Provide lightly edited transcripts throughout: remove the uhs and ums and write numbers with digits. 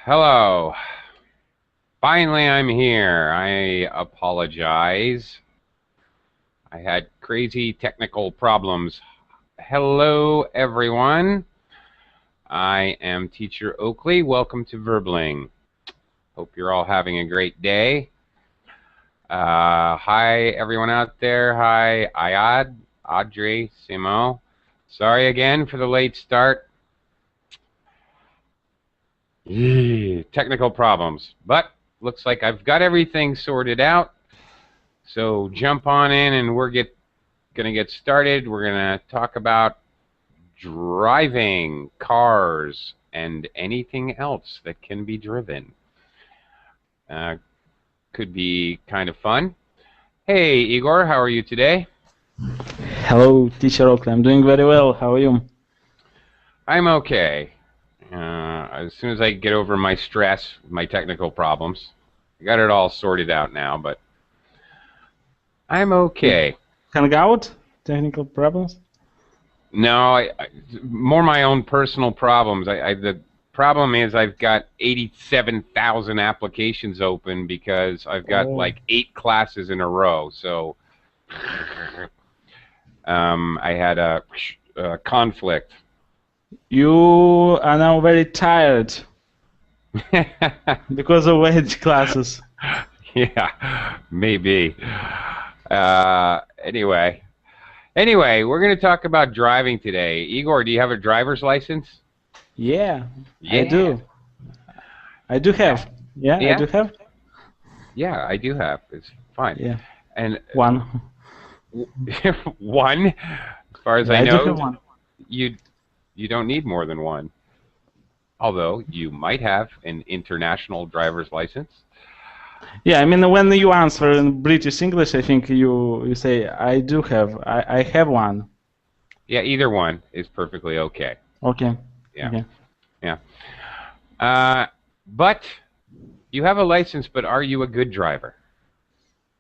Hello. Finally, I'm here. I apologize. I had crazy technical problems. Hello, everyone. I am Teacher Oakley. Welcome to Verbling. Hope you're all having a great day. Hi, everyone out there. Hi, Ayad, Audrey, Simo. Sorry again for the late start. Technical problems, but looks like I've got everything sorted out. So jump on in and we're gonna get started. We're gonna talk about driving cars and anything else that can be driven. Could be kind of fun. Hey Igor, how are you today? Hello, Teacher Oakley. I'm doing very well. How are you? I'm okay. As soon as I get over my stress, my technical problems, I got it all sorted out now, but I'm okay. Hang out? Technical problems? No, more my own personal problems. The problem is I've got 87,000 applications open because I've got like 8 classes in a row. So I had a conflict. You are now very tired because of 8 classes. Yeah, maybe. Anyway, we're going to talk about driving today. Igor, do you have a driver's license? Yeah, I do. I do have. Yeah, I do have. Yeah, I do have. It's fine. Yeah. And one. One? As far as I do know, have one. You don't need more than one. Although you might have an international driver's license. Yeah, I mean, when you answer in British English, I think you say, I do have, I have one. Yeah, either one is perfectly okay. Okay. Yeah. Okay. Yeah. But you have a license, but are you a good driver?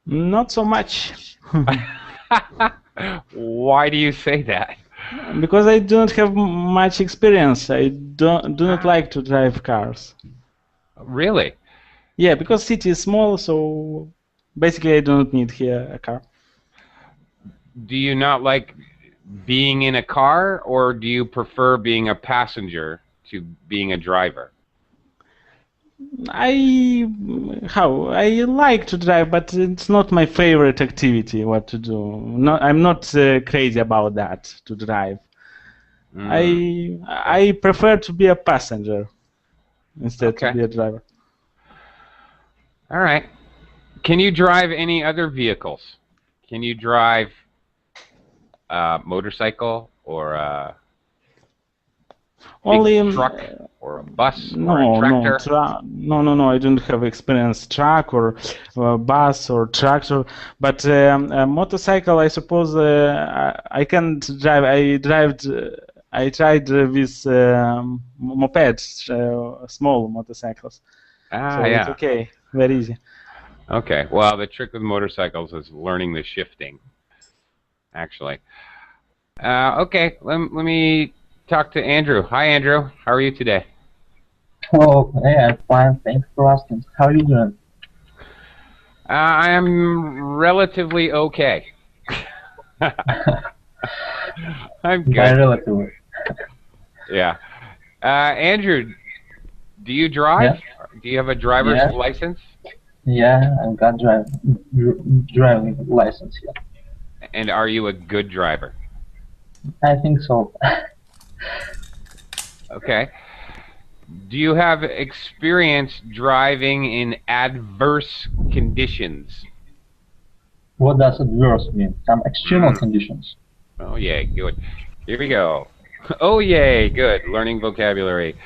Not so much. Why do you say that? Because I don't have much experience. I do not like to drive cars. Really? Yeah, because city is small, so basically I don't need here a car. Do you not like being in a car, or do you prefer being a passenger to being a driver? I like to drive, but it's not my favorite activity. What to do? I'm not crazy about that to drive. I prefer to be a passenger instead to be a driver. All right. Can you drive any other vehicles? Can you drive a motorcycle or a big truck or a bus or a tractor? No. I don't have experience truck or bus or tractor. But a motorcycle, I suppose I can drive. I tried with mopeds, small motorcycles. So it's okay, very easy. Okay, well, the trick with motorcycles is learning the shifting, actually. Okay, let me talk to Andrew. Hi, Andrew. How are you today? Oh, hey, I'm fine. Thanks for asking. How are you doing? I am relatively okay. I'm good. By relatively. Yeah. Andrew, do you drive? Yeah. Do you have a driver's license? Yeah, I've got driving license here. And are you a good driver? I think so. Okay. Do you have experience driving in adverse conditions? What does adverse mean? Some external conditions. Oh, yay, good. Here we go. Oh, yay, good. Learning vocabulary.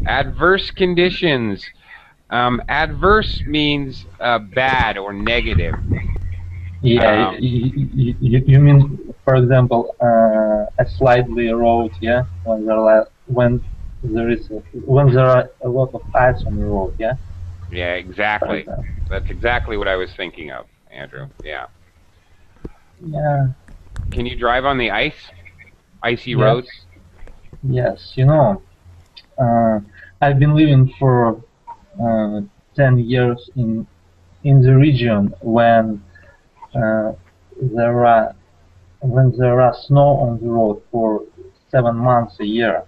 Adverse conditions. Adverse means bad or negative. Yeah, you mean, for example, a slightly road, yeah, when there are a lot of ice on the road, yeah. Yeah, exactly. That's exactly what I was thinking of, Andrew. Yeah. Yeah. Can you drive on the icy Yes. roads? Yes. Uh, I've been living for 10 years in the region uh, there are when there are snow on the road for 7 months a year.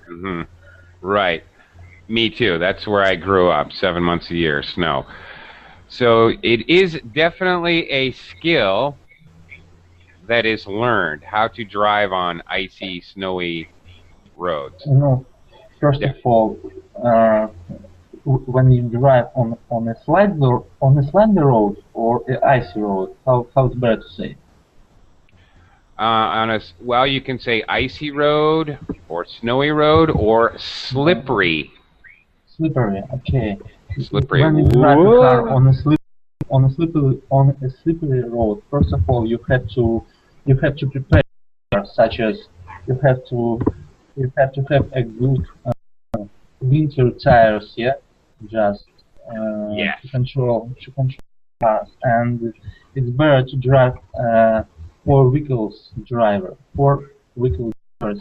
Hmm. Right. Me too. That's where I grew up. 7 months a year, snow. So it is definitely a skill that is learned how to drive on icy, snowy roads. You know, First Yeah. of all, uh, when you drive on a sliding road or an icy road, how's better to say? Well, you can say icy road or snowy road or Uh, slippery. Slippery. Okay. Slippery. When you drive a car Whoa. on a slippery road, first of all, you have to prepare, such as you have to you have to have a good winter tires, yeah, just Yes. to control cars, and it's better to drive four wheels drivers,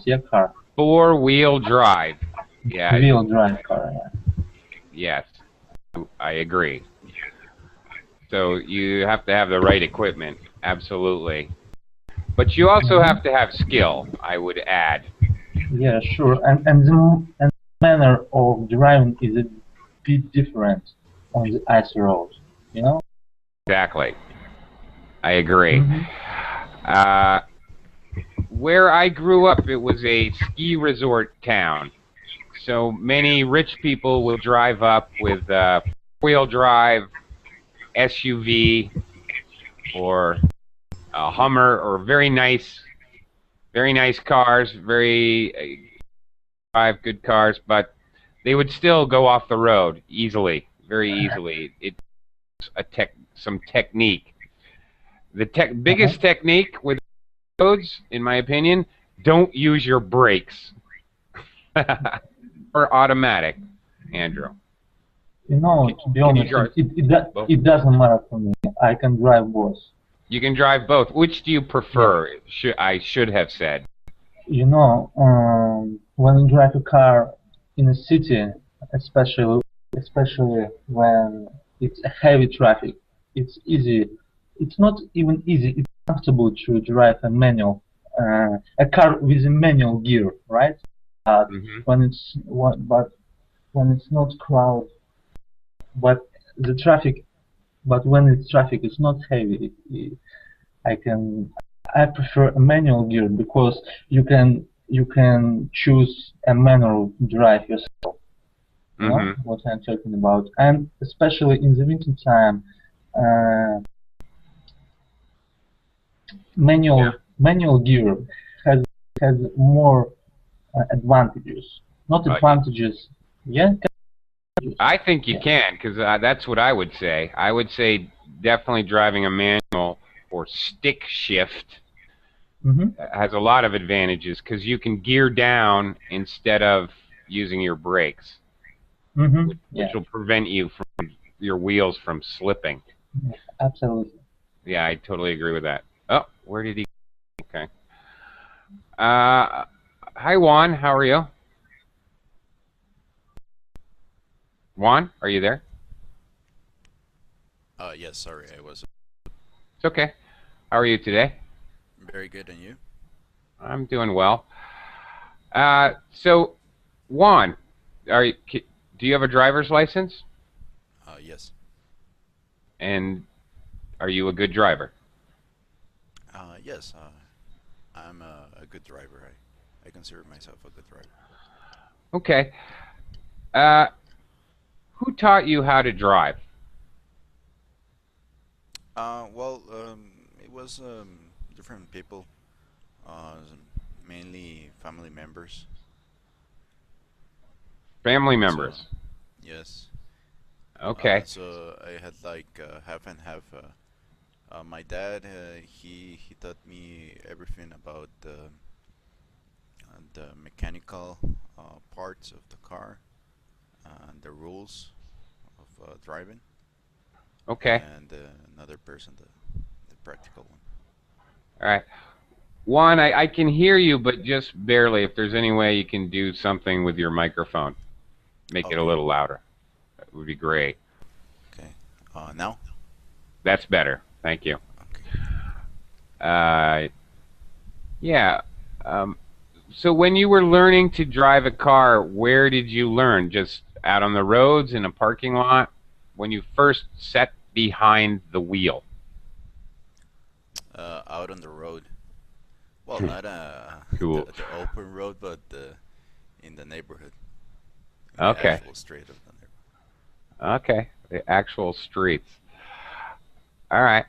yeah, car, Four-wheel drive. Yeah. wheel drive car, yeah. Yes. I agree. So you have to have the right equipment. Absolutely. But you also Mhm. have to have skill, I would add. Yeah, sure. And the manner of driving is a bit different on the ice road, you know? Exactly. I agree. Mm-hmm. Uh, where I grew up, it was a ski resort town. So many rich people would drive up with wheel drive SUV or a Hummer or very nice cars, very drive good cars, but they would still go off the road easily, very easily. It's some technique. The Uh-huh. biggest technique with roads, in my opinion, don't use your brakes or automatic, Andrew. To be Can you honest, drive both? it doesn't matter for me. I can drive both. You can drive both. Which do you Yeah. prefer? I should have said. When you drive a car in a city, especially when it's a heavy traffic, it's easy. It's not even easy. It's comfortable to drive a car with a manual gear, right? But Hmm. when it's not crowded, but the traffic, but when it's traffic, it's not heavy. I can I prefer a manual gear because you can choose a manual drive yourself. You know Hmm. what I'm talking about, and especially in the winter time, uh, Yeah. manual gear has more advantages. Not Uh, advantages, yeah, I think you yeah. can, because that's what I would say. I would say definitely driving a manual or stick shift Mhm, has a lot of advantages because you can gear down instead of using your brakes, which yeah, will prevent your wheels from slipping. yeah, absolutely. Yeah, I totally agree with that. Oh, where did he? Okay. Uh, Hi Juan, how are you? Juan, are you there? Yes, sorry, I was It's okay. How are you today? very good, and you? I'm doing well. So Juan, do you have a driver's license? Yes. And are you a good driver? Yes, I'm a good driver. I consider myself a good driver. Okay. Uh, who taught you how to drive? It was different people, mainly family members. Family So, members. yes. Okay. So I had like half and half. My dad, he taught me everything about the mechanical parts of the car and the rules of driving. Okay. And another person, the practical one. All right. Juan, I can hear you, but just barely. If there's any way you can do something with your microphone, make it a Okay. little louder. That would be great. Okay. Now? That's better. Thank you. Okay. Yeah. So when you were learning to drive a car, where did you learn? Just out on the roads, in a parking lot? When you first sat behind the wheel? Out on the road. Well, not Cool. the open road, but in the neighborhood. In the Okay. actual street of the neighborhood. Okay. The actual streets. All right.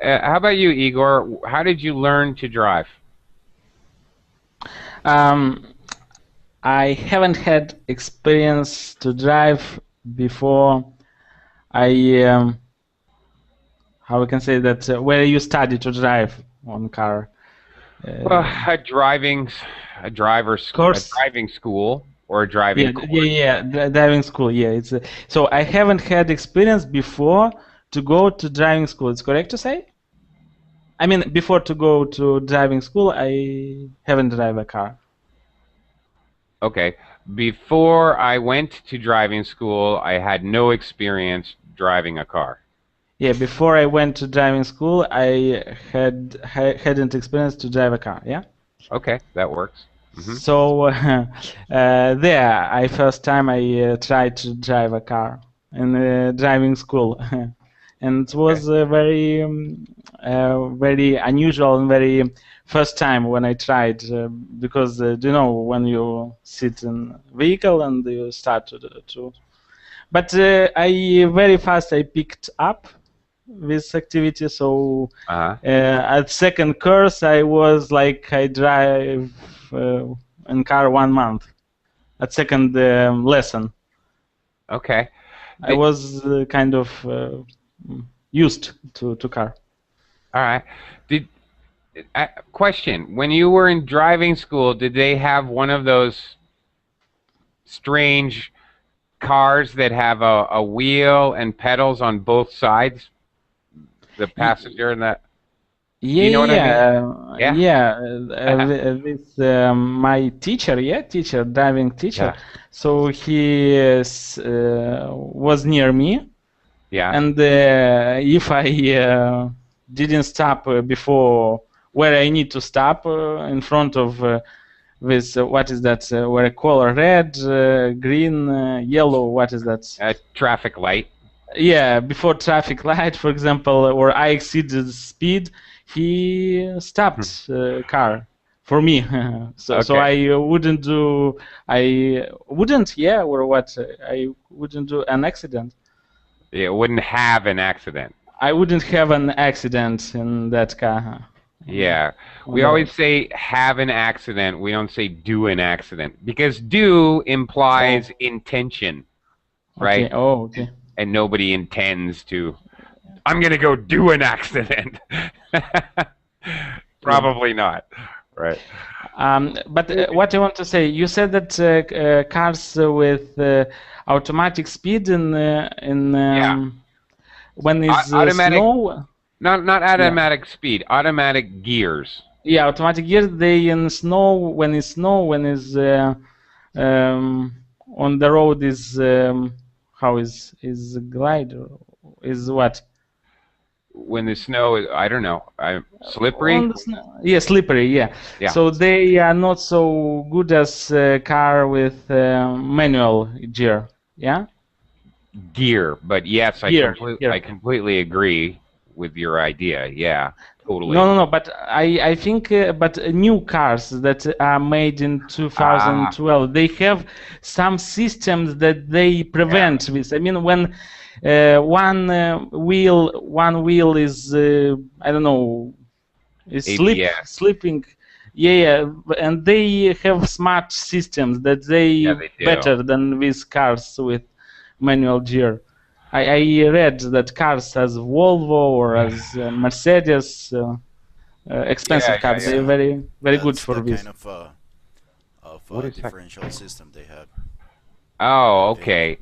How about you, Igor? How did you learn to drive? I haven't had experience to drive before. How we can say that? Where you study to drive on car? Well, a driver's Course. driving school or a driving course. Driving school. Yeah, it's so I haven't had experience before to go to driving school. It's correct to say? I mean, before to go to driving school, I haven't drive a car. Okay. Before I went to driving school, I had no experience driving a car. Yeah, before I went to driving school, I hadn't experience to drive a car. Yeah. Okay, that works. Mhm. So there, I first time I tried to drive a car in driving school, and it was very unusual and very first time when I tried because you know when you sit in vehicle and you start to but I very fast I picked up this activity. So at second course, I was like I drive in car 1 month. At second lesson, Okay. I was kind of used to car. All right. Question: when you were in driving school, did they have one of those strange cars that have a wheel and pedals on both sides? The passenger and that. Yeah, You know what I mean? Yeah. With my teacher, driving teacher. Yeah. So he was near me, Yeah. and if I didn't stop before where I need to stop in front of this, what is that? Where color red, green, yellow. What is that? A traffic light. Yeah, before traffic light, for example, or I exceeded speed, he stopped car for me. So I wouldn't do, I wouldn't do an accident. Yeah, it wouldn't have an accident. I wouldn't have an accident in that car. Yeah. We always say have an accident. We don't say do an accident because do implies intention, right? Okay. Oh, okay. And nobody intends to. I'm gonna go do an accident. Probably not, right? But what I want to say, you said that cars with automatic speed in when it's automatic, snow. Not automatic speed, automatic gears. Yeah, automatic gears. They in snow when it's on the road is how is glide or is what? When the snow is, I don't know, slippery. Yeah, slippery. Yeah. So they are not so good as car with manual gear. Yeah. Gear, but yes, Gear. I completely agree with your idea. Yeah, totally. No. But I think, but new cars that are made in 2012, they have some systems that they prevent this. I mean, when one wheel is I don't know, is slipping. Yeah, and they have smart systems that they better than these cars with manual gear. I read that cars as Volvo or as Mercedes, expensive cars, they're very good for this. That's the kind of differential system they have. Oh, okay.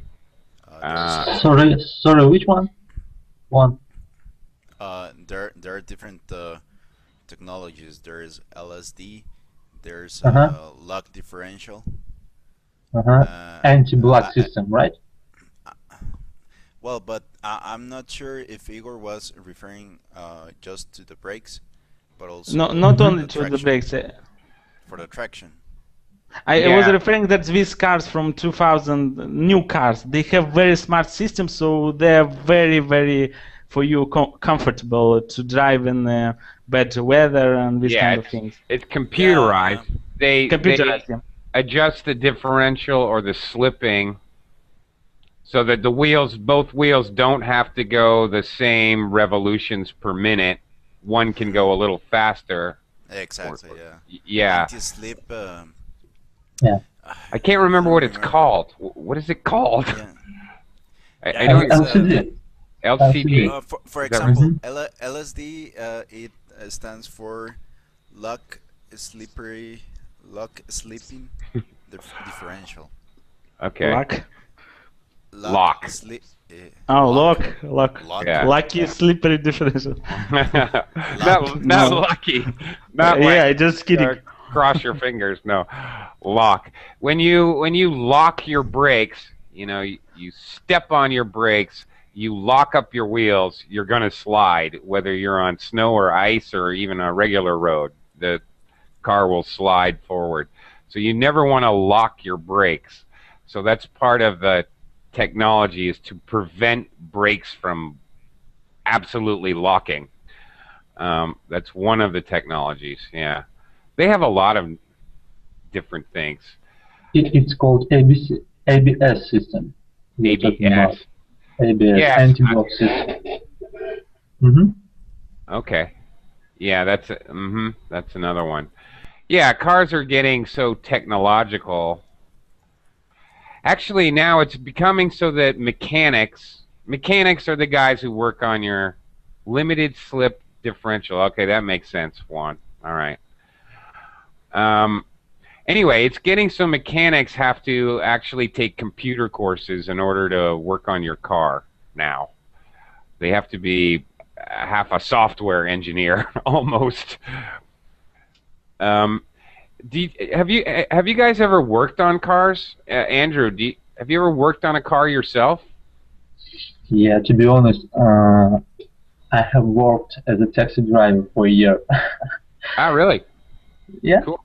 Sorry, which one? there are different technologies. There's LSD. There's Uh-huh. lock differential. Uh-huh. Uh, Anti-block system, right? I, well, but I'm not sure if Igor was referring just to the brakes, but No, also not Mm-hmm. for only the to the traction. brakes. For the traction. I was Yeah, referring that these cars from 2000, new cars, they have very smart systems, so they are very, very for you comfortable to drive in bad weather and these yeah, kind of things. it's Yeah, yeah. computerized. They Computerized, yeah. adjust the differential or the slipping so that both wheels don't have to go the same revolutions per minute. One can go a little faster. Exactly. Yeah. Yeah, Anti-slip. Yeah. I can't I remember don't what it's remember. called. What is it called? Yeah. I Yeah. know It's LCD. LCD. LCD. for Is that right? example, Mm-hmm. LSD. It stands for lock slippery, lock slipping differential. Okay. Luck. Lock Lock. slip. Oh, Lock. lock. Lock. Yeah. Lucky slippery differential. Lock. Not No. lucky. Not like Yeah, just kidding. cross your fingers. No. Lock. When you lock your brakes, you step on your brakes, you lock up your wheels, you're going to slide whether you're on snow or ice or even a regular road. The car will slide forward. So you never want to lock your brakes. So that's part of the technology, is to prevent brakes from absolutely locking. That's one of the technologies. Yeah, they have a lot of different things. It's called ABS system. You're talking ABS. about ABS, Yes. anti-block system. Mm-hmm. Okay. Yeah, that's another one. Yeah, cars are getting so technological. Actually, now it's becoming so that mechanics are the guys who work on your limited slip differential. Okay, that makes sense, Juan. All right. Um, anyway, it's getting so mechanics have to actually take computer courses in order to work on your car now. They have to be half a software engineer almost. Um, have you guys ever worked on cars? Andrew, have you ever worked on a car yourself? Yeah, to be honest, I have worked as a taxi driver for a year. Ah, really? Yeah, Cool.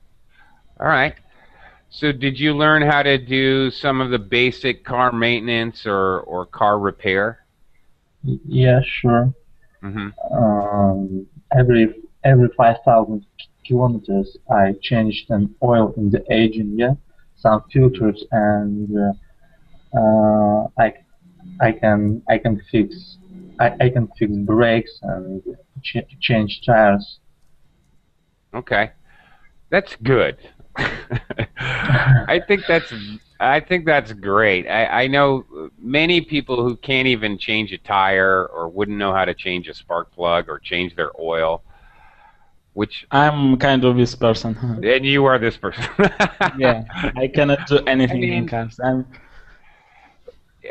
All right. So did you learn how to do some of the basic car maintenance or car repair? yeah, sure. Hmm. Um, every 5,000 kilometers, I changed an oil in the engine, yeah, some filters, and I can fix brakes and change tires. Okay. That's good. I think that's great. I know many people who can't even change a tire or wouldn't know how to change a spark plug or change their oil, which I'm kind of this person. and you are this person. Yeah, I cannot do I anything in mean, cars.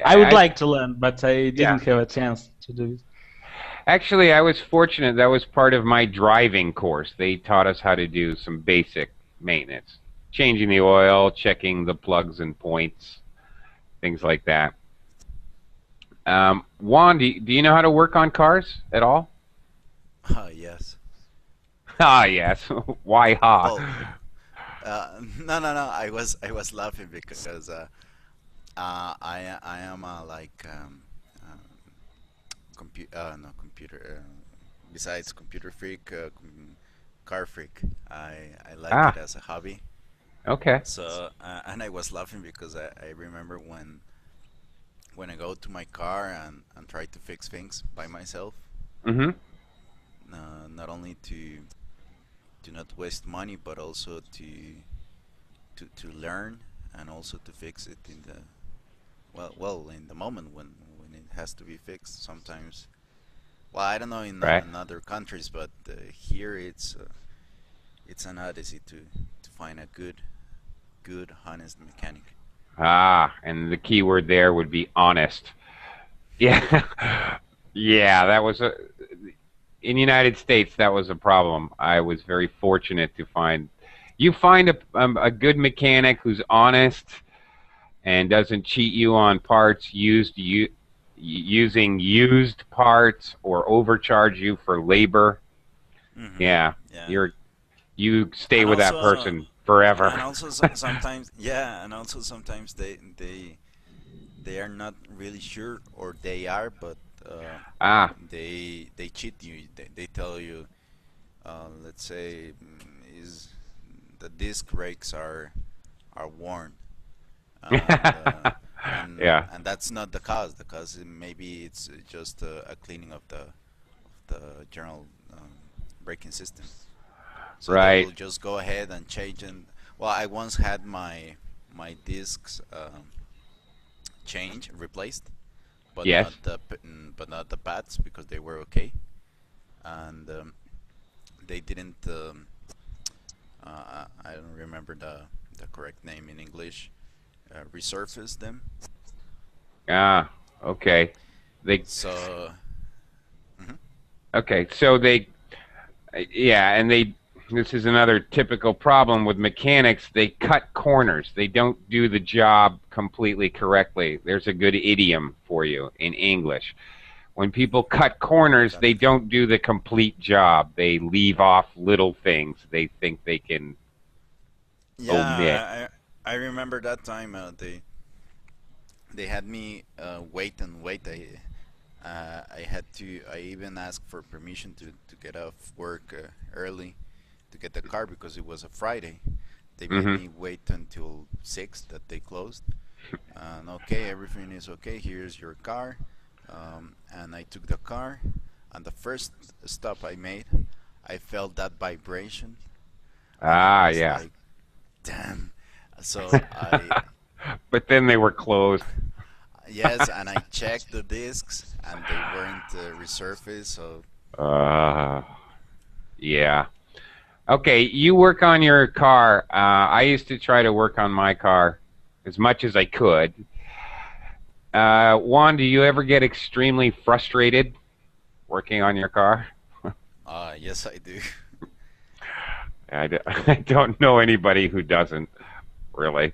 I would I like to learn, but I yeah. didn't have a chance to do it. Actually, I was fortunate. That was part of my driving course. They taught us how to do some basic maintenance, changing the oil, checking the plugs and points, things like that. Juan, do you know how to work on cars at all? Yes. Ah, yes. Why ha? Well, no. I was laughing because I am like no computer. Besides computer freak, car freak. I like it Ah, as a hobby. okay. So and I was laughing because I remember when I go to my car and try to fix things by myself. Mm-hmm. Not only to not waste money, but also to learn and also to fix it in the in the moment when it has to be fixed. Sometimes, well, I don't know Right. in other countries, but here it's an odyssey to find a good honest mechanic. Ah, and the key word there would be honest. Yeah. Yeah, that was in the United States, that was a problem. I was very fortunate to find. You find a good mechanic who's honest and doesn't cheat you on parts using used parts or overcharge you for labor. Yeah, Yeah. you stay And with that also, person forever. and also sometimes, yeah, and also sometimes they are not really sure, or they are, but Ah, they cheat you. They tell you, let's say, is the disc brakes are worn, and yeah, and that's not the cause. The cause maybe it's just a cleaning of the general braking system. So they right. will just go ahead and change. And well, I once had my discs changed, replaced, but Yes. but not the pads, because they were okay, and they didn't. I don't remember the correct name in English. Resurface them. Ah, okay. They So mhm. okay. So yeah, and this is another typical problem with mechanics. They cut corners. They don't do the job completely correctly. There's a good idiom for you in English. When people cut corners, Got they it. don't do the complete job. They leave off little things they think they can omit. Yeah, I remember that time. They had me wait and wait. I had to. I even asked for permission to get off work early to get the car, because it was a Friday. They made Hmm. me wait until 6 that they closed. And okay, everything is okay. Here's your car. And I took the car. And the first stop I made, I felt that vibration, and I Ah, was yeah. like, damn. So I But then they were closed. Yes, and I checked the discs, and they weren't resurfaced. So Uh, yeah. Okay, you work on your car. I used to try to work on my car as much as I could. Juan, do you ever get extremely frustrated working on your car? yes, I do. I don't know anybody who doesn't, really.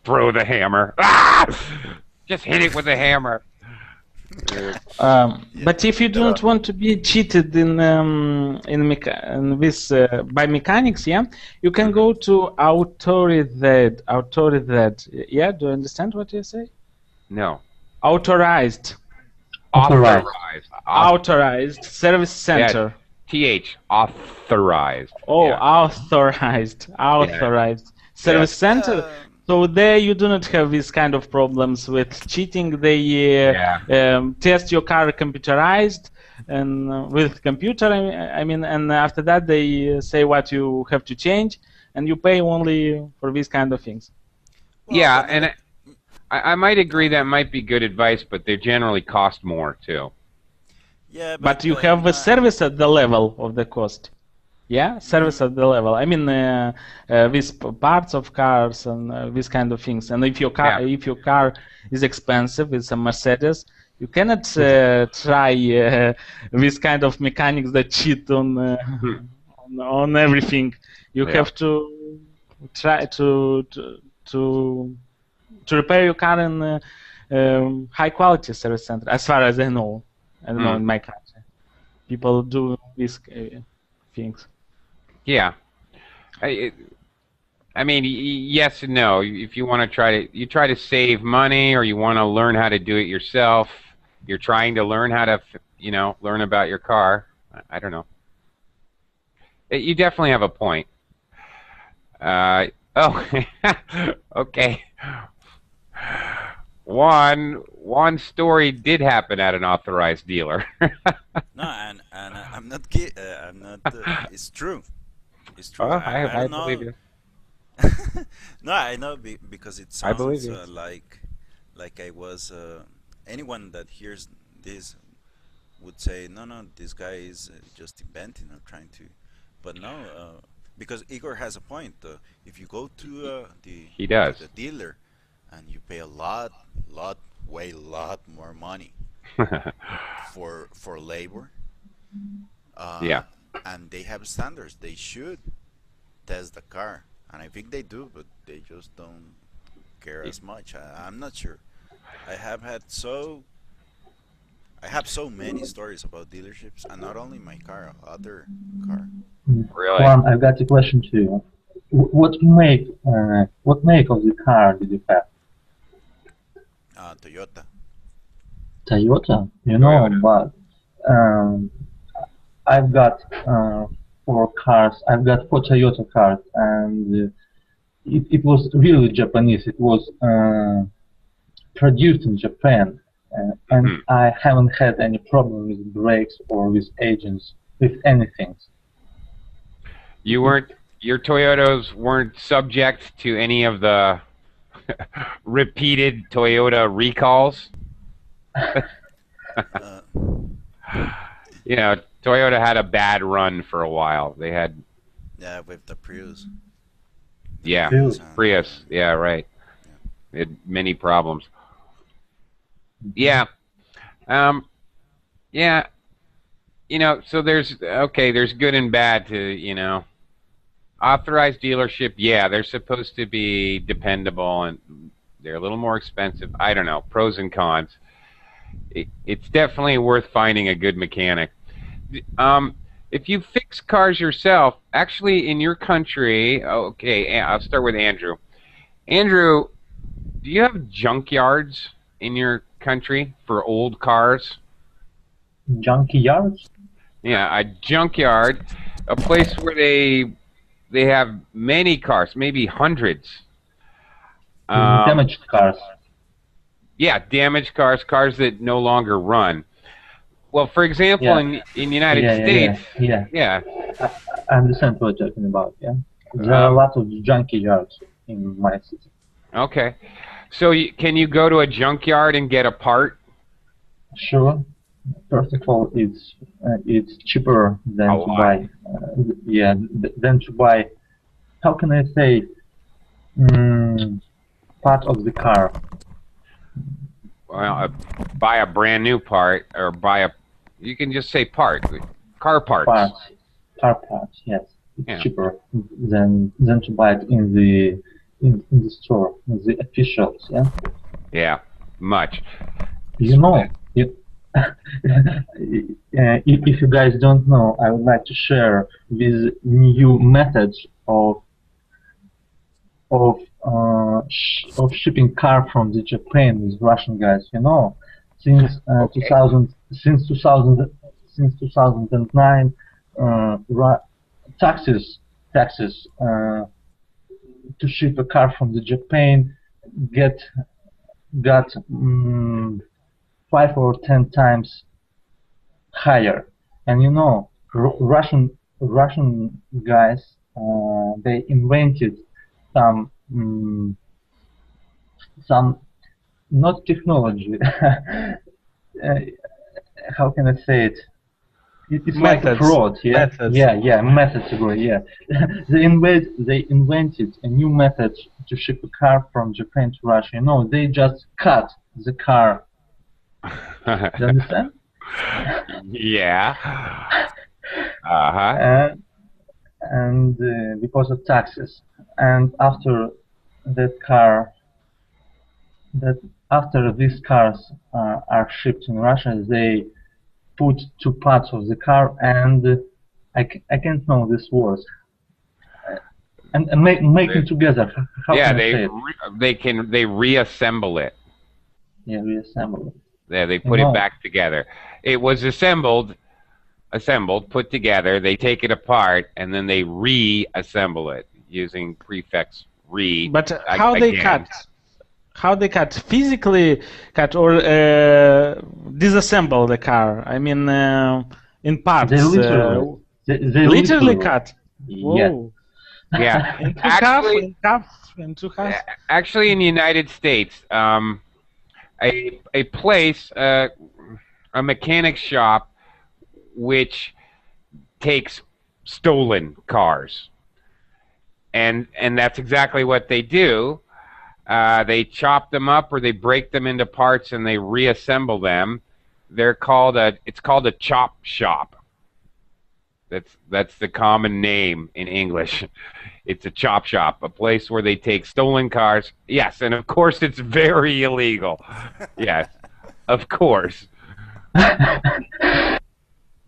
Throw the hammer. Ah! Just hit it with a hammer. Uh, Yeah, But if you the don't want to be cheated in this by mechanics, yeah, you can mhm. go to authorized. Authorized. Yeah, do you understand what you say? No. Authorized. Authorized. Authorized. Authorized service Yeah, center. TH. Authorized. Oh, Yeah. authorized. Yeah. Authorized Yeah. service center. So there you do not have these kind of problems with cheating. They Yeah. test your car computerized and with computer. I mean, and after that they say what you have to change, and you pay only for these kind of things. well, Yeah, but not and a, I might agree uh, that might be good advice, but they generally cost more too. yeah, but But you have the no, service at the level of the cost. Yeah, service mm, at the level. I mean, these parts of cars and these kind of things. And Yeah. if your car is expensive, it's a Mercedes, you cannot try this kind of mechanics that cheat on everything. You Yeah. have to try to to repair your car in high quality service center. As far as I know, I don't know Mm. in my country, people do these things. Yeah. I, I mean, yes and no. If you want to you try to save money, or you want to learn how to do it yourself. You're trying to learn how to, learn about your car. I don't know. You definitely have a point. Oh, okay. One story did happen at an authorized dealer. no, and I'm not. It's true. It's Oh, true. I I don't believe know. you. No, I know, because it I believe sounds you. like I was anyone that hears this would say, no, no, this guy is just inventing or trying to, but no, because Igor has a point. If you go He to does. the dealer and you pay a lot more money for labor, uh, Yeah. and they have standards. They should test the car, and I think they do, but they just don't care as much. I'm not sure. I have had so I have so many stories about dealerships, and not only my car, other car. Really. Juan, I've got a question to you. What make of the car did you have? Toyota. Toyota, Toyota. but um, I've got four cars. I've got four Toyota cars, and it was really Japanese. It was produced in Japan, and Hmm. I haven't had any problem with brakes or with engines, with anything. You weren't. Your Toyotas weren't subject to any of the repeated Toyota recalls. Uh, You know, Toyota had a bad run for a while. They had, yeah, with the Prius. The yeah, Prius. And, Prius. Yeah, right. yeah. They had many problems. Yeah. Um. Yeah. So there's good and bad to, authorized dealership. Yeah, they're supposed to be dependable and they're a little more expensive. I don't know. Pros and cons. It's definitely worth finding a good mechanic. Um, if you fix cars yourself, actually in your country, okay, I'll start with Andrew. Andrew, do you have junkyards in your country for old cars? Junkie yards? Yeah, a junkyard, a place where they have many cars, maybe hundreds. Um, Damaged cars. yeah, damaged cars, cars that no longer run. Well, for example, Yeah. in the United Yeah, States, yeah. yeah, I understand what you're talking about, yeah. There are a um, lot of junkie yards in my city. okay. So can you go to a junkyard and get a part? Sure. First of all, it's cheaper than A to lot. buy, than to buy. How can I say? Part of the car. Well, buy a brand new part or you can just say part, car parts. Car parts. Yes, it's Yeah. cheaper than to buy it in the store, in the officials. Yeah. Yeah, much. You know, if you guys don't know, I would like to share with new methods of shipping car from the Japan with Russian guys. Since Okay. 2000, since 2009, taxes to ship a car from the Japan get got 5 or 10 times higher. And Russian guys, they invented some some not technology. How can I say it? It's like a Methods. fraud, yeah. Methods. Yeah, methods ago, yeah. They invented a new method to ship a car from Japan to Russia. They just cut the car. Do you understand? Yeah. Uh-huh. And because of taxes. And after that car, that after these cars are shipped in Russia, they put two parts of the car, and I can't know this words. And making together. How Yeah, can I say it? they reassemble it. Yeah, reassemble it. Yeah, they put it back together. It was assembled, put together. They take it apart and then they reassemble it using prefix re. But how they again. cut? How they cut? Physically cut or disassemble the car? I mean, in parts. They literally, they literally cut. Yeah. Whoa. Yeah, Into actually, into half. actually, in the United States, a place, a mechanic shop, which takes stolen cars, and that's exactly what they do. They chop them up or they break them into parts and they reassemble them. It's called a chop shop. That's the common name in English. It's a chop shop, a place where they take stolen cars. Yes, and of course it's very illegal. Yes, of course.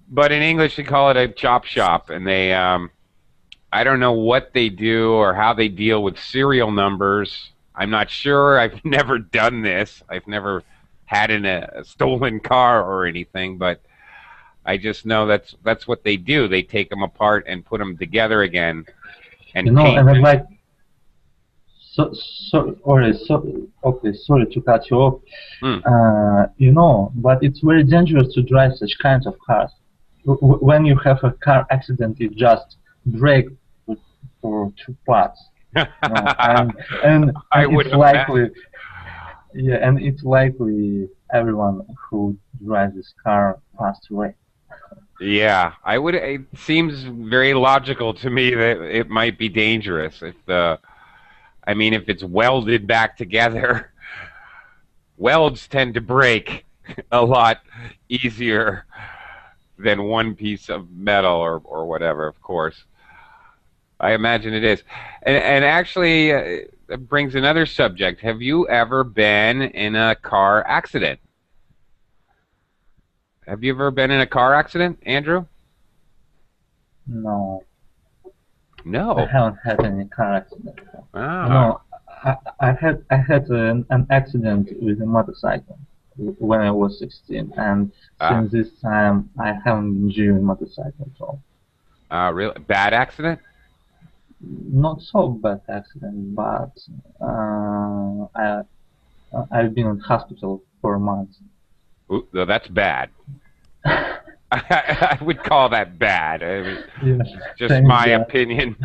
But in English they call it a chop shop, and they I don't know what they do or how they deal with serial numbers. I'm not sure. I've never done this. I've never had a stolen car or anything, but I just know that's what they do. They take them apart and put them together again and paint. And I'm like, okay, sorry to cut you off. But it's very dangerous to drive such kinds of cars. When you have a car accident, you just brake for 2 parts. And I would it's likely, and it's likely everyone who drives this car passed away. Yeah, I would. It seems very logical to me that it might be dangerous if if it's welded back together. Welds tend to break a lot easier than one piece of metal or whatever. Of course, I imagine it is. And actually, it brings another subject. Have you ever been in a car accident? Have you ever been in a car accident, Andrew? No. No. I haven't had any car accident. Ah. No, I had an accident with a motorcycle when I was 16, and since this time I haven't been driving motorcycle at all. Really? Bad accident? Not so bad accident, but I've been in hospital for a month. Ooh, no, that's bad. I would call that bad. I mean, just my opinion.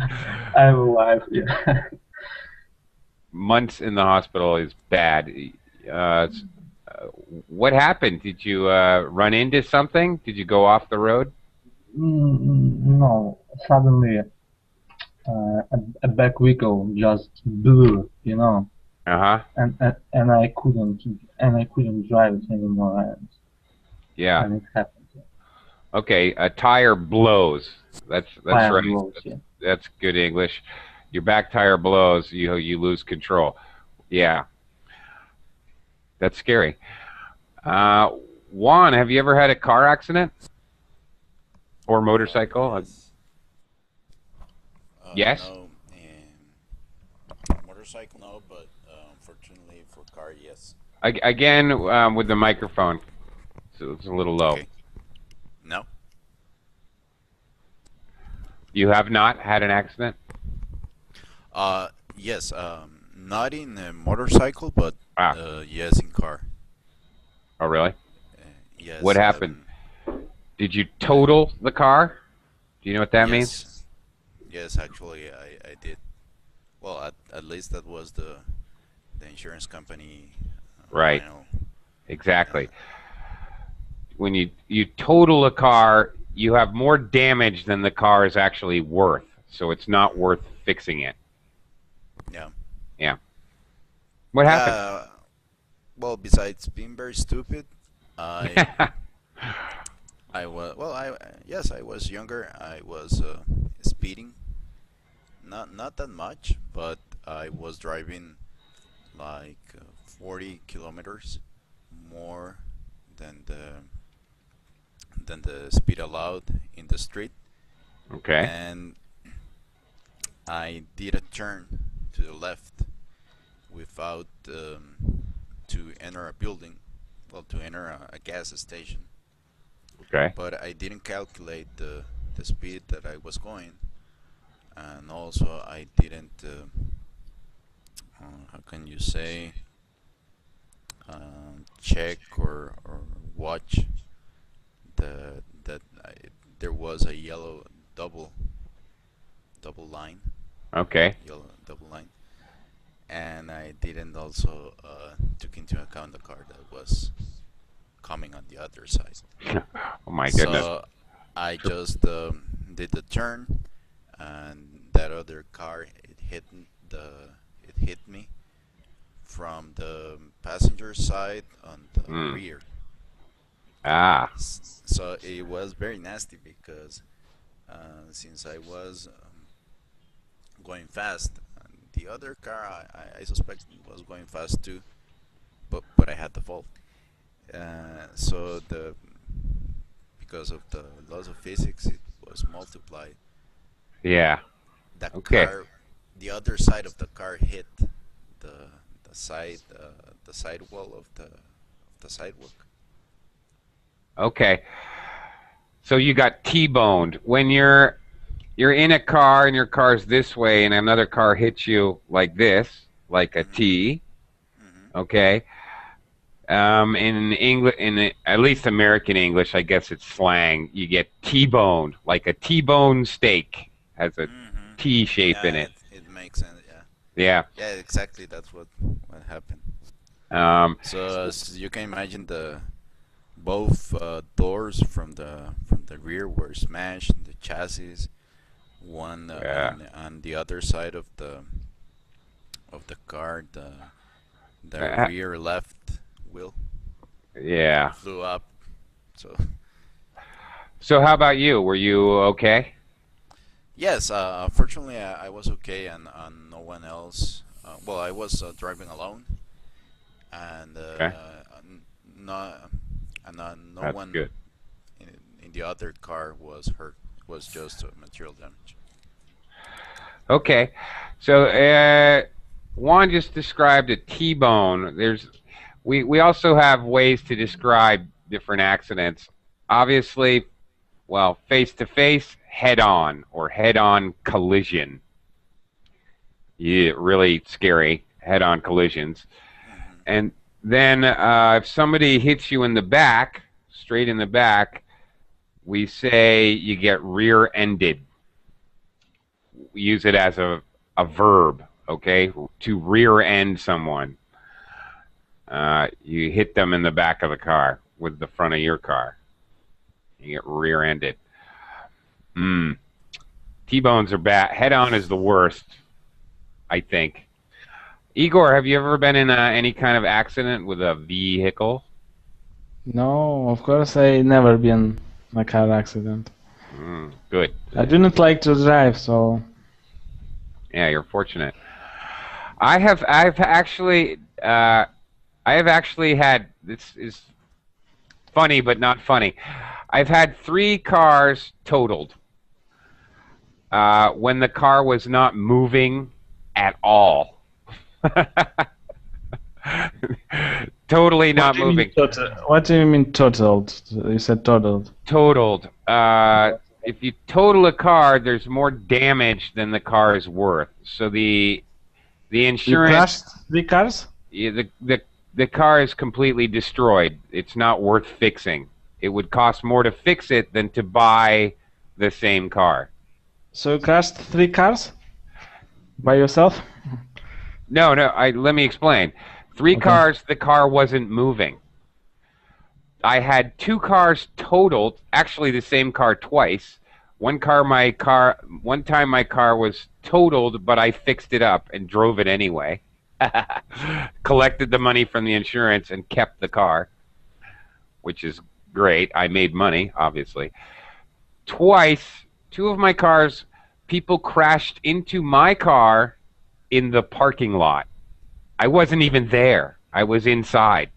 I'm alive. Yeah. Months in the hospital is bad. What happened? Did you run into something? Did you go off the road? No. Suddenly, a back wheel just blew. And I couldn't drive it anymore. Yeah. And it happened. Okay, a tire blows. That's Tire right. blows, yeah. That's good English. Your back tire blows. You lose control. Yeah. That's scary. Juan, have you ever had a car accident or motorcycle? Yes. No, motorcycle no, but unfortunately for car, yes. Again, with the microphone, so it's a little low. Okay. No. You have not had an accident? Yes. Not in a motorcycle, but yes, in car. Oh, really? Yes. What happened? Did you total the car? Do you know what that means? Yes, actually, I did. Well, at least that was the insurance company. Right. Exactly. When you total a car, you have more damage than the car is actually worth, so it's not worth fixing it. Yeah. Yeah. What happened? Well, besides being very stupid, I was younger. I was speeding, not that much, but I was driving like 40 kilometers more than the speed allowed in the street. Okay. And I did a turn to the left without to enter a building, to enter a gas station. Okay. But I didn't calculate the speed that I was going, and also I didn't how can you say check or watch that there was a yellow double line. Okay. Yellow double line. And I didn't also took into account the car that was coming on the other side. Oh my goodness. So I just did the turn, and that other car it hit me from the passenger side on the rear. Ah. So it was very nasty because since I was going fast. And the other car, I suspect was going fast too, but I had the fault. So the because of the laws of physics, it was multiplied. Yeah. The Okay. car, the other side of the car hit the the side wall of the sidewalk. Okay. So you got T-boned. When you're in a car and your car's this way and another car hits you like this, like a Hmm. T, Hmm. okay? In English, at least American English, I guess it's slang. You get T-boned, like a T-bone steak has a Hmm. T shape in Yeah, it. it makes sense. Yeah, Yeah. yeah, exactly. That's what happened. Um, So as you can imagine, the both doors from the rear were smashed. The chassis, one yeah. on the other side of the car, the Uh, rear left wheel yeah. flew up. So So how about you? Were you okay? yes, fortunately I was okay, and no one else. Well, I was driving alone, and Okay. no, and no That's one good. in the other car was hurt. It was just material damage. Okay. So Juan just described a T-bone. We also have ways to describe different accidents. Obviously, well, face to face, head on, or head on collision. Yeah, really scary head on collisions. Hmm. And then if somebody hits you in the back, straight in the back, we say you get rear ended. We use it as a verb, okay? To rear end someone. You hit them in the back of the car with the front of your car. You get rear ended. Mm. T-bones are bad. Head on is the worst, I think. Igor, have you ever been in any kind of accident with a vehicle? No, of course I never been in a car accident. Good. I do not like to drive, so Yeah, you're fortunate. I have actually had, this is funny but not funny. I've had 3 cars totaled when the car was not moving at all. Totally what not do you mean moving. total? What do you mean totaled? You said totaled. Totaled. If you total a car, there's more damage than the car is worth. So the You insurance, crashed 3 cars? yeah, the car is completely destroyed. It's not worth fixing. It would cost more to fix it than to buy the same car. So you crashed 3 cars by yourself? No, no. Let me explain. 3 Okay. cars. The car wasn't moving. I had 2 cars totaled. Actually, the same car twice. One time my car was totaled, but I fixed it up and drove it anyway. Collected the money from the insurance and kept the car, which is great. I made money, obviously. Twice, 2 of my cars, people crashed into my car in the parking lot. I wasn't even there. I was inside.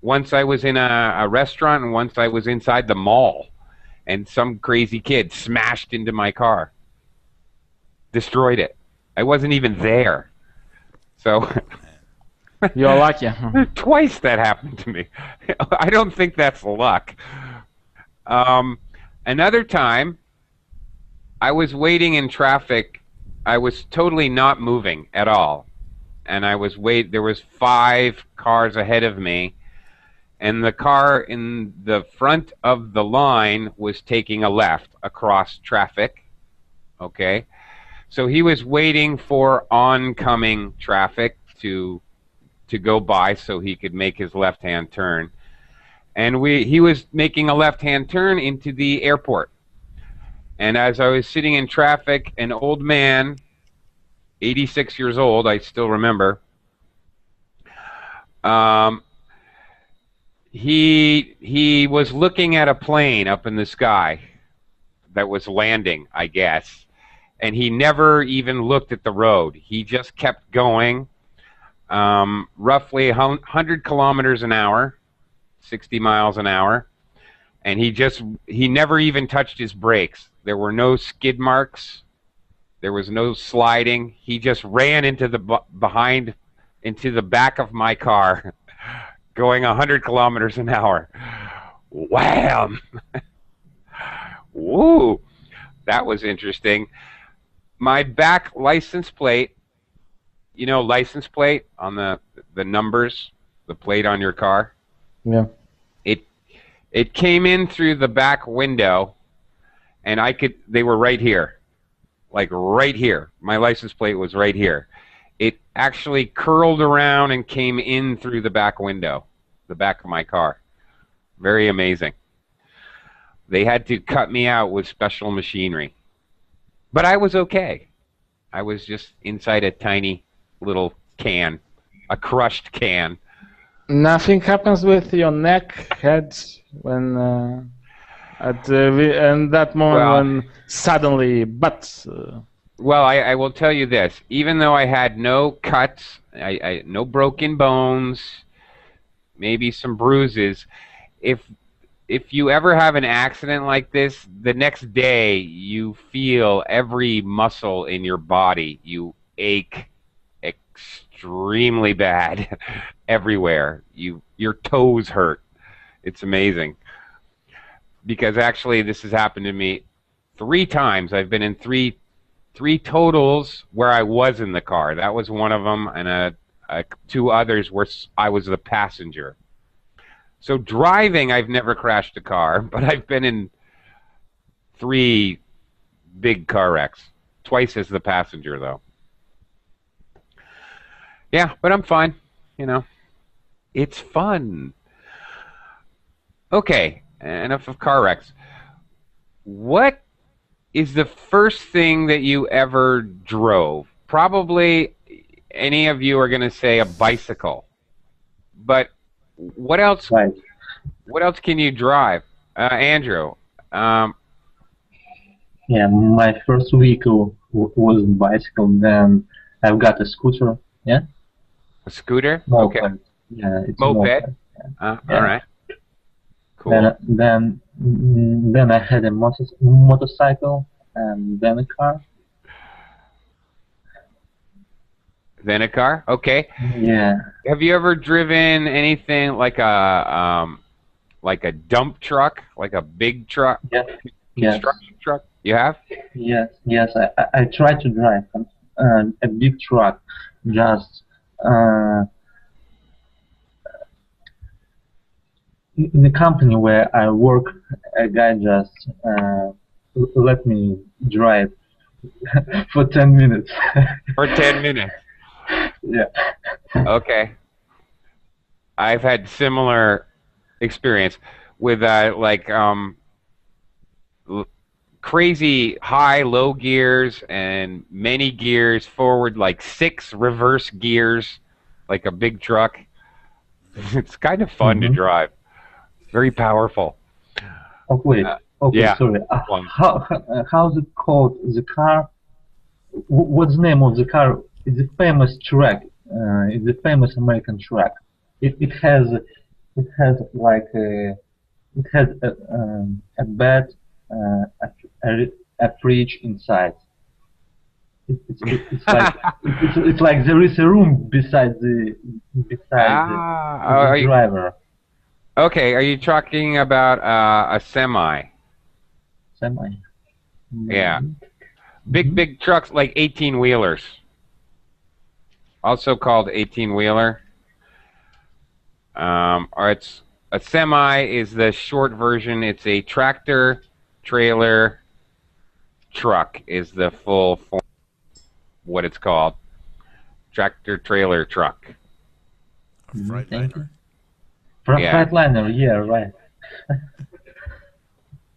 Once I was in a restaurant, and once I was inside the mall, and some crazy kid smashed into my car, destroyed it. I wasn't even there. So You're lucky. twice that happened to me. I don't think that's luck. Um, Another time, I was waiting in traffic. I was totally not moving at all, and there was 5 cars ahead of me, and the car in the front of the line was taking a left across traffic. Okay, so he was waiting for oncoming traffic to go by so he could make his left-hand turn, and he was making a left-hand turn into the airport. And as I was sitting in traffic, an old man, 86 years old, I still remember, um, he was looking at a plane up in the sky, that was landing, I guess. And he never even looked at the road. He just kept going, roughly 100 kilometers an hour, 60 miles an hour. And he never even touched his brakes. There were no skid marks. There was no sliding. He just ran into the back of my car, going 100 kilometers an hour. Wham! Woo! That was interesting. My back license plate, license plate on the numbers, the plate on your car. Yeah. It came in through the back window, and they were right here. Like right here. My license plate was right here. It actually curled around and came in through the back window, the back of my car. Very amazing. They had to cut me out with special machinery. But I was okay. I was just inside a tiny little can, a crushed can. Nothing happens with your neck, head, when in that moment when suddenly, Well, I will tell you this. Even though I had no cuts, no broken bones, maybe some bruises, if you ever have an accident like this, the next day you feel every muscle in your body. You ache extremely bad everywhere. Your toes hurt. It's amazing. Because actually this has happened to me 3 times. I've been in three totals where I was in the car. That was one of them, and 2 others where I was the passenger. So driving, I've never crashed a car, but I've been in 3 big car wrecks. Twice as the passenger, though. Yeah, but I'm fine. It's fun. Okay, enough of car wrecks. What is the first thing that you ever drove? Probably any of you are going to say a bicycle. But what else? Right. What else can you drive, Andrew? Yeah, my first vehicle was a bicycle. Then I've got a scooter. Yeah. A scooter? Moped. Okay. Yeah, it's Moped? a moped. Yeah. Yeah. All right. Cool. Then I had a motorcycle and then a car. Then a car? Okay. Yeah. Have you ever driven anything like a dump truck, like a big truck, Yeah. Yes. construction truck? You have? Yes. I tried to drive a big truck. Just in the company where I work, a guy just let me drive for 10 minutes. For 10 minutes. Yeah. Okay. I've had similar experience with crazy high, low gears and many gears forward, like 6 reverse gears, like a big truck. It's kind of fun to drive. Very powerful. Oakley. Yeah. Sorry. How's it called? The car? What's the name of the car? It's a famous truck. It's a famous American truck. It has a bed, a fridge inside. It's like it's like there is a room beside the driver. Okay, are you talking about a semi? Semi. Yeah. Big trucks, like 18-wheelers. Also called 18-wheeler. Or it's a semi is the short version. It's a tractor trailer truck is the full form, what it's called. Tractor trailer truck. A Freightliner. Yeah. Freightliner, yeah, right.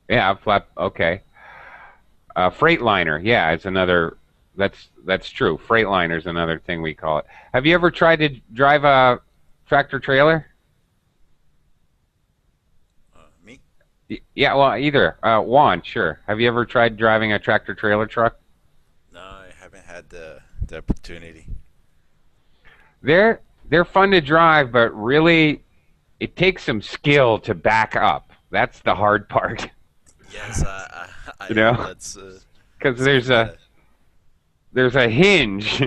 Yeah, okay. Freightliner, yeah, it's another. That's true. Freightliner is another thing we call it. Have you ever tried to drive a tractor trailer? Me? Yeah, well, either. Juan, sure. Have you ever tried driving a tractor trailer truck? No, I haven't had the opportunity. They're fun to drive, but really, it takes some skill to back up. That's the hard part, Yes, you know, that's because something that I, there's a hinge.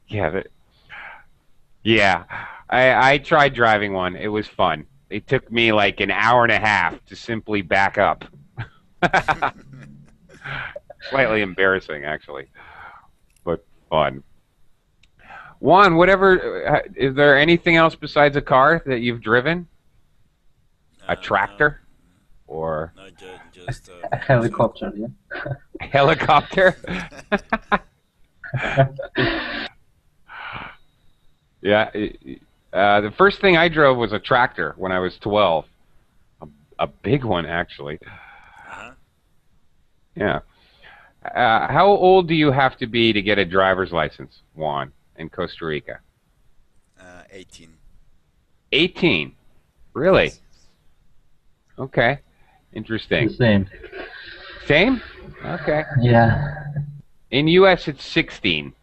Yeah, yeah. I tried driving one. It was fun. It took me like an hour and a half to simply back up. Slightly embarrassing, actually, but fun. Juan, whatever. Is there anything else besides a car that you've driven? A no, tractor or no, just A helicopter, yeah. a helicopter? Yeah. The first thing I drove was a tractor when I was 12. A big one, actually. uh-huh. Yeah. How old do you have to be to get a driver's license, Juan, in Costa Rica? 18. 18. Really? Yes. Okay. The Interesting. same. Same? Okay. Yeah. In U.S., it's 16.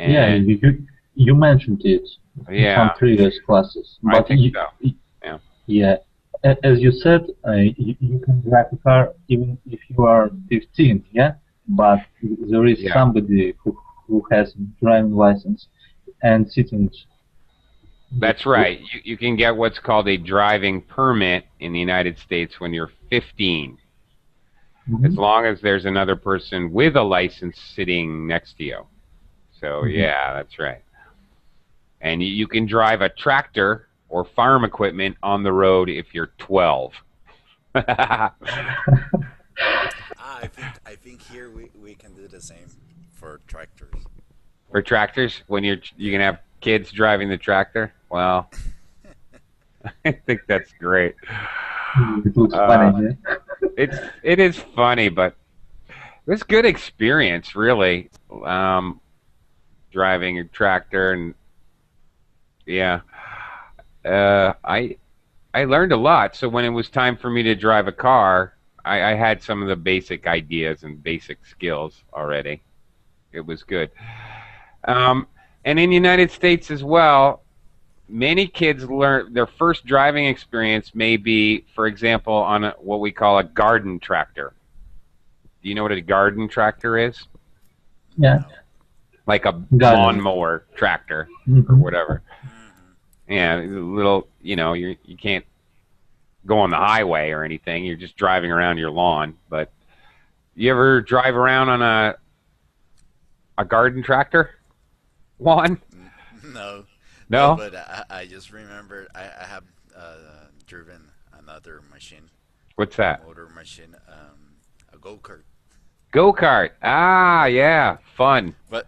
Yeah, And you mentioned it in some yeah, previous classes, I but think so. Yeah. yeah, as you said, you can drive a car even if you are 15, yeah. But there is Yeah. somebody who has driving license and sitting. That's right. You can get what's called a driving permit in the United States when you're 15, as Mhm, long as there's another person with a license sitting next to you. So mhm. yeah, that's right. And you can drive a tractor or farm equipment on the road if you're 12. I think here we can do the same for tractors. For tractors, when you Yeah. can have kids driving the tractor. Well, I think that's great. It looks Uh, funny, yeah. it is funny, but it was good experience, really. Um, Driving a tractor, and yeah, uh, I I learned a lot. So when it was time for me to drive a car, I had some of the basic ideas and basic skills already. It was good. Um, and in the United States as well, many kids learn their first driving experience may be, for example, on what we call a garden tractor. Do you know what a garden tractor is? Yeah, No. Like a garden. lawnmower tractor or Mhm. whatever. Hmm. Yeah, little, you can't go on the highway or anything. You're just driving around your lawn. But you ever drive around on a garden tractor? Juan? No, no, No? but I just remembered I have driven another machine, What's a that? motor machine, a go-kart. Go-kart. Ah, yeah, fun. But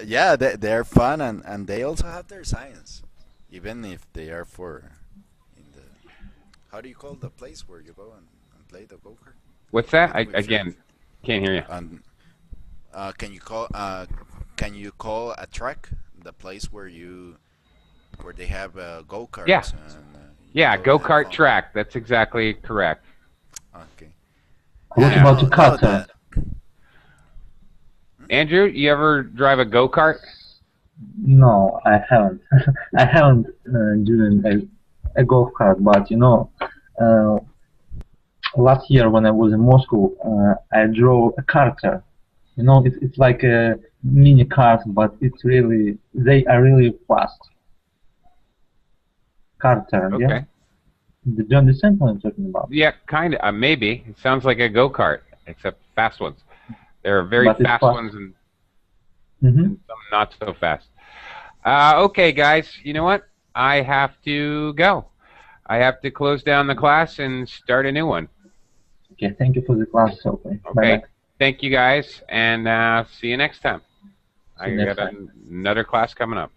yeah, they're fun and they also have their science, even if they are for in the how do you call the place where you go and play the go-kart What's that? with Again, friends? can't hear you. And can you call a track the place where they have Yeah, go-karts and you yeah, go and have go-kart fun? track. That's exactly correct. Okay. What Yeah, Yeah. about no, the no, cutter? that. Hmm? Andrew, you ever drive a go-kart? No, I haven't. I haven't driven a golf cart, but uh, last year when I was in Moscow, I drove a carter. It's like a mini cars, but they are really fast. Carter, yeah? Okay. Do you understand what I'm talking about? Yeah, kind of. Maybe. It sounds like a go-kart, except fast ones. There are very But it's fast fast. ones Mm-hmm. and some not so fast. Okay, guys, you know what? I have to go. I have to close down the class and start a new one. Okay, thank you for the class, okay. Bye Okay. bye. Thank you, guys, and see you next time. See I you got next time. another class coming up.